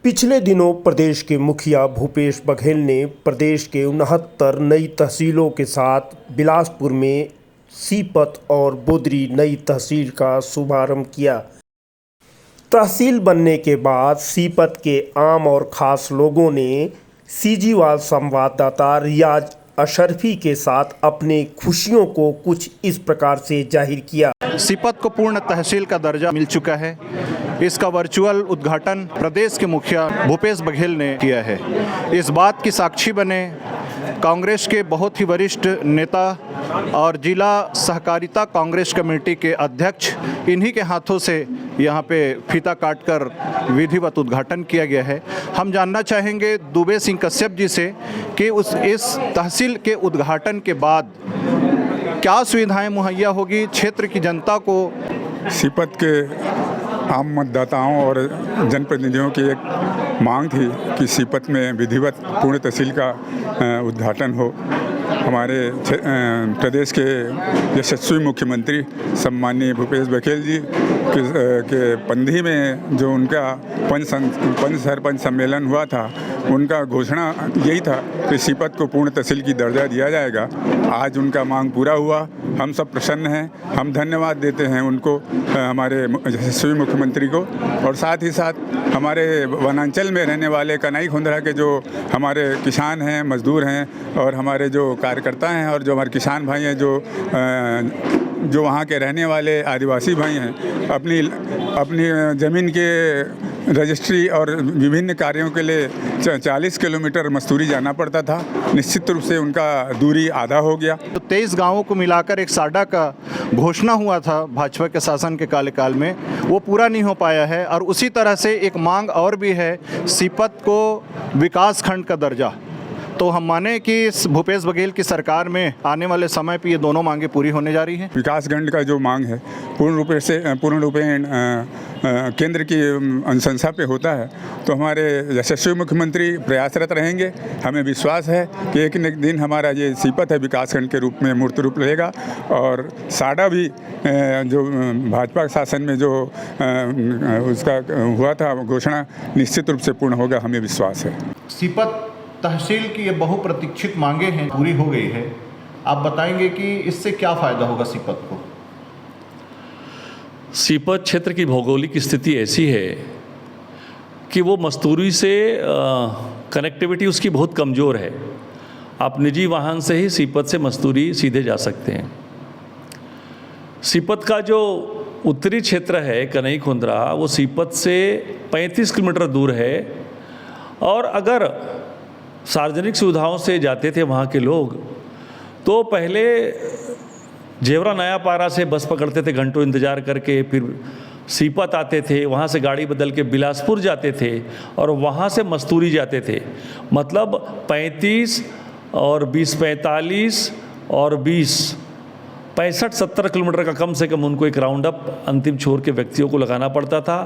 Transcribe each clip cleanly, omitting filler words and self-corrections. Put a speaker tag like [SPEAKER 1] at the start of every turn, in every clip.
[SPEAKER 1] पिछले दिनों प्रदेश के मुखिया भूपेश बघेल ने प्रदेश के 69 नई तहसीलों के साथ बिलासपुर में सीपत और बोदरी नई तहसील का शुभारंभ किया। तहसील बनने के बाद सीपत के आम और खास लोगों ने सीजीवाल संवाददाता रियाज अशरफी के साथ अपने खुशियों को कुछ इस प्रकार से जाहिर किया।
[SPEAKER 2] सीपत को पूर्ण तहसील का दर्जा मिल चुका है। इसका वर्चुअल उद्घाटन प्रदेश के मुखिया भूपेश बघेल ने किया है। इस बात की साक्षी बने कांग्रेस के बहुत ही वरिष्ठ नेता और जिला सहकारिता कांग्रेस कमेटी के अध्यक्ष, इन्हीं के हाथों से यहाँ पे फीता काटकर विधिवत उद्घाटन किया गया है। हम जानना चाहेंगे दुबे सिंह कश्यप जी से कि इस तहसील के उद्घाटन के बाद क्या सुविधाएं मुहैया होगी क्षेत्र की जनता को।
[SPEAKER 3] सीपत के आम मतदाताओं और जनप्रतिनिधियों की एक मांग थी कि सीपत में विधिवत पूर्ण तहसील का उद्घाटन हो। हमारे प्रदेश के यशस्वी मुख्यमंत्री सम्माननीय भूपेश बघेल जी के पंधी में जो उनका पंच सरपंच सम्मेलन हुआ था, उनका घोषणा यही था कि सीपत को पूर्ण तहसील की दर्जा दिया जाएगा। आज उनका मांग पूरा हुआ। हम सब प्रसन्न हैं। हम धन्यवाद देते हैं उनको, हमारे यशस्वी मुख्यमंत्री को, और साथ ही साथ हमारे वनांचल में रहने वाले कनाई खुंदरा के जो हमारे किसान हैं, मजदूर हैं, और हमारे जो कार्यकर्ता हैं और जो हमारे किसान भाई हैं, जो वहाँ के रहने वाले आदिवासी भाई हैं, अपनी ज़मीन के रजिस्ट्री और विभिन्न कार्यों के लिए 40 किलोमीटर मस्तूरी जाना पड़ता था। निश्चित रूप से उनका दूरी आधा हो गया।
[SPEAKER 2] तो 23 गांवों को मिलाकर एक साडा का घोषणा हुआ था भाजपा के शासन के कार्यकाल में, वो पूरा नहीं हो पाया है। और उसी तरह से एक मांग और भी है, सीपत को विकास खंड का दर्जा। तो हम माने कि इस भूपेश बघेल की सरकार में आने वाले समय पे ये दोनों मांगे पूरी होने जा रही हैं।
[SPEAKER 3] विकास खंड का जो मांग है पूर्ण रूपेण केंद्र की अनुशंसा पे होता है, तो हमारे यशस्वी मुख्यमंत्री प्रयासरत रहेंगे। हमें विश्वास है कि एक न एक दिन हमारा ये सीपत है विकास खंड के रूप में मूर्त रूप लेगा, और साडा भी जो भाजपा शासन में जो उसका हुआ था घोषणा, निश्चित रूप से पूर्ण होगा, हमें विश्वास है।
[SPEAKER 2] सीपत तहसील की ये बहुप्रतीक्षित मांगे हैं, पूरी हो गई है। आप बताएंगे कि इससे क्या फ़ायदा होगा सीपत को।
[SPEAKER 4] सीपत क्षेत्र की भौगोलिक स्थिति ऐसी है कि वो मस्तूरी से कनेक्टिविटी उसकी बहुत कमज़ोर है। आप निजी वाहन से ही सीपत से मस्तूरी सीधे जा सकते हैं। सीपत का जो उत्तरी क्षेत्र है कनई खुंदरा, वो सीपत से 35 किलोमीटर दूर है। और अगर सार्वजनिक सुविधाओं से जाते थे वहाँ के लोग, तो पहले जेवरा नया पारा से बस पकड़ते थे, घंटों इंतज़ार करके, फिर सीपत आते थे, वहाँ से गाड़ी बदल के बिलासपुर जाते थे, और वहाँ से मस्तूरी जाते थे। मतलब 35 और 20 45 और 20 65-70 किलोमीटर का कम से कम उनको एक राउंड अप अंतिम छोर के व्यक्तियों को लगाना पड़ता था।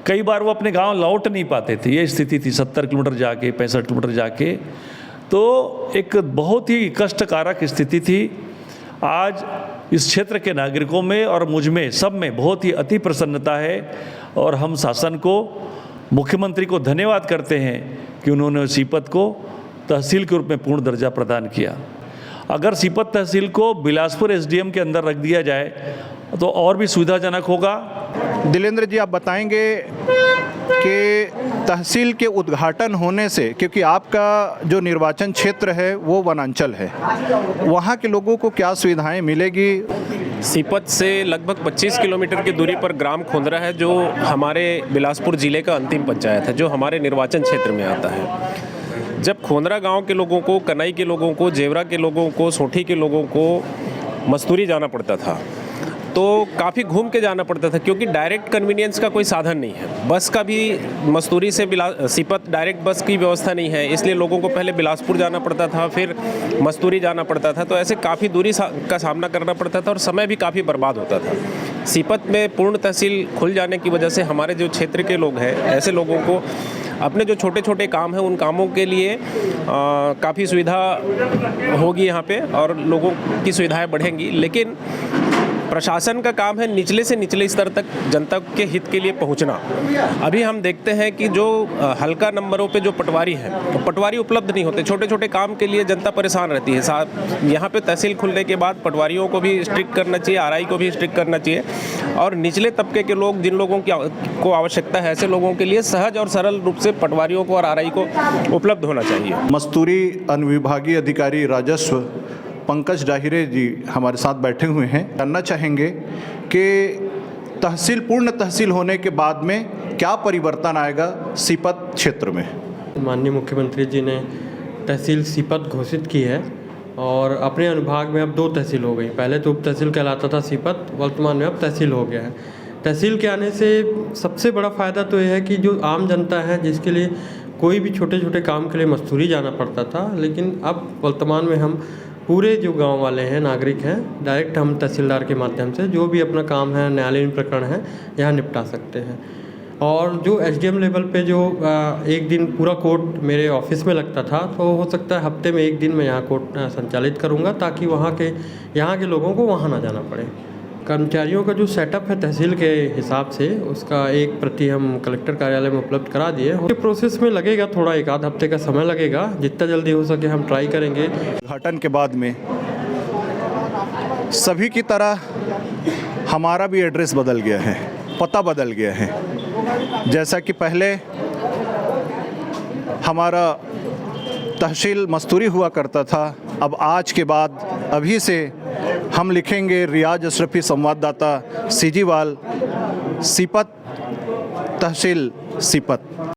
[SPEAKER 4] कई बार वो अपने गांव लौट नहीं पाते थे, ये स्थिति थी। 70 किलोमीटर जाके, 65 किलोमीटर जाके, तो एक बहुत ही कष्टकारक स्थिति थी। आज इस क्षेत्र के नागरिकों में और मुझ में, सब में बहुत ही अति प्रसन्नता है, और हम शासन को, मुख्यमंत्री को धन्यवाद करते हैं कि उन्होंने सीपत को तहसील के रूप में पूर्ण दर्जा प्रदान किया। अगर सीपत तहसील को बिलासपुर एसडीएम के अंदर रख दिया जाए तो और भी सुविधाजनक होगा।
[SPEAKER 2] दिलेंद्र जी, आप बताएंगे कि तहसील के उद्घाटन होने से, क्योंकि आपका जो निर्वाचन क्षेत्र है वो वनांचल है, वहाँ के लोगों को क्या सुविधाएं मिलेगी।
[SPEAKER 5] सीपत से लगभग 25 किलोमीटर की दूरी पर ग्राम खुंदरा है, जो हमारे बिलासपुर ज़िले का अंतिम पंचायत है, जो हमारे निर्वाचन क्षेत्र में आता है। जब खोंदरा गांव के लोगों को, कनाई के लोगों को, जेवरा के लोगों को, सोठी के लोगों को मस्तूरी जाना पड़ता था, तो काफ़ी घूम के जाना पड़ता था, क्योंकि डायरेक्ट कन्वीनियंस का कोई साधन नहीं है। बस का भी मस्तूरी से सीपत डायरेक्ट बस की व्यवस्था नहीं है, इसलिए लोगों को पहले बिलासपुर जाना पड़ता था, फिर मस्तूरी जाना पड़ता था। तो ऐसे काफ़ी दूरी का सामना करना पड़ता था, और समय भी काफ़ी बर्बाद होता था। सीपत में पूर्ण तहसील खुल जाने की वजह से हमारे जो क्षेत्र के लोग हैं, ऐसे लोगों को अपने जो छोटे छोटे काम हैं, उन कामों के लिए काफ़ी सुविधा होगी यहाँ पे, और लोगों की सुविधाएं बढ़ेंगी। लेकिन प्रशासन का काम है निचले से निचले स्तर तक जनता के हित के लिए पहुंचना। अभी हम देखते हैं कि जो हल्का नंबरों पे जो पटवारी हैं, तो पटवारी उपलब्ध नहीं होते। छोटे छोटे काम के लिए जनता परेशान रहती है। साथ यहाँ पे तहसील खुलने के बाद पटवारियों को भी स्ट्रिक्ट करना चाहिए, आरआई को भी स्ट्रिक्ट करना चाहिए, और निचले तबके के लोग, जिन लोगों को आवश्यकता है, ऐसे लोगों के लिए सहज और सरल रूप से पटवारियों को और आरआई को उपलब्ध होना चाहिए।
[SPEAKER 2] मस्तूरी अनुविभागीय अधिकारी राजस्व पंकज डाहिरे जी हमारे साथ बैठे हुए हैं। जानना चाहेंगे कि तहसील, पूर्ण तहसील होने के बाद में क्या परिवर्तन आएगा सीपत क्षेत्र में।
[SPEAKER 6] माननीय मुख्यमंत्री जी ने तहसील सीपत घोषित की है और अपने अनुभाग में अब 2 तहसील हो गई। पहले तो उप तहसील कहलाता था सीपत, वर्तमान में अब तहसील हो गया है। तहसील के आने से सबसे बड़ा फ़ायदा तो यह है कि जो आम जनता है, जिसके लिए कोई भी छोटे छोटे काम के लिए मस्तूरी जाना पड़ता था, लेकिन अब वर्तमान में हम पूरे जो गांव वाले हैं, नागरिक हैं, डायरेक्ट हम तहसीलदार के माध्यम से जो भी अपना काम है, न्यायालयीन प्रकरण है, यहाँ निपटा सकते हैं। और जो एसडीएम लेवल पे जो एक दिन पूरा कोर्ट मेरे ऑफिस में लगता था, तो हो सकता है हफ्ते में एक दिन मैं यहाँ कोर्ट संचालित करूँगा, ताकि यहाँ के लोगों को वहाँ ना जाना पड़े। कर्मचारियों का जो सेटअप है तहसील के हिसाब से, उसका एक प्रति हम कलेक्टर कार्यालय में उपलब्ध करा दिए। उसके प्रोसेस में लगेगा थोड़ा, 1 आध हफ्ते का समय लगेगा। जितना जल्दी हो सके हम ट्राई करेंगे।
[SPEAKER 2] उद्घाटन के बाद में सभी की तरह हमारा भी एड्रेस बदल गया है, पता बदल गया है। जैसा कि पहले हमारा तहसील मस्तूरी हुआ करता था, अब आज के बाद अभी से हम लिखेंगे रियाज अशरफी, संवाददाता सीजीवाल, सीपत, तहसील सीपत।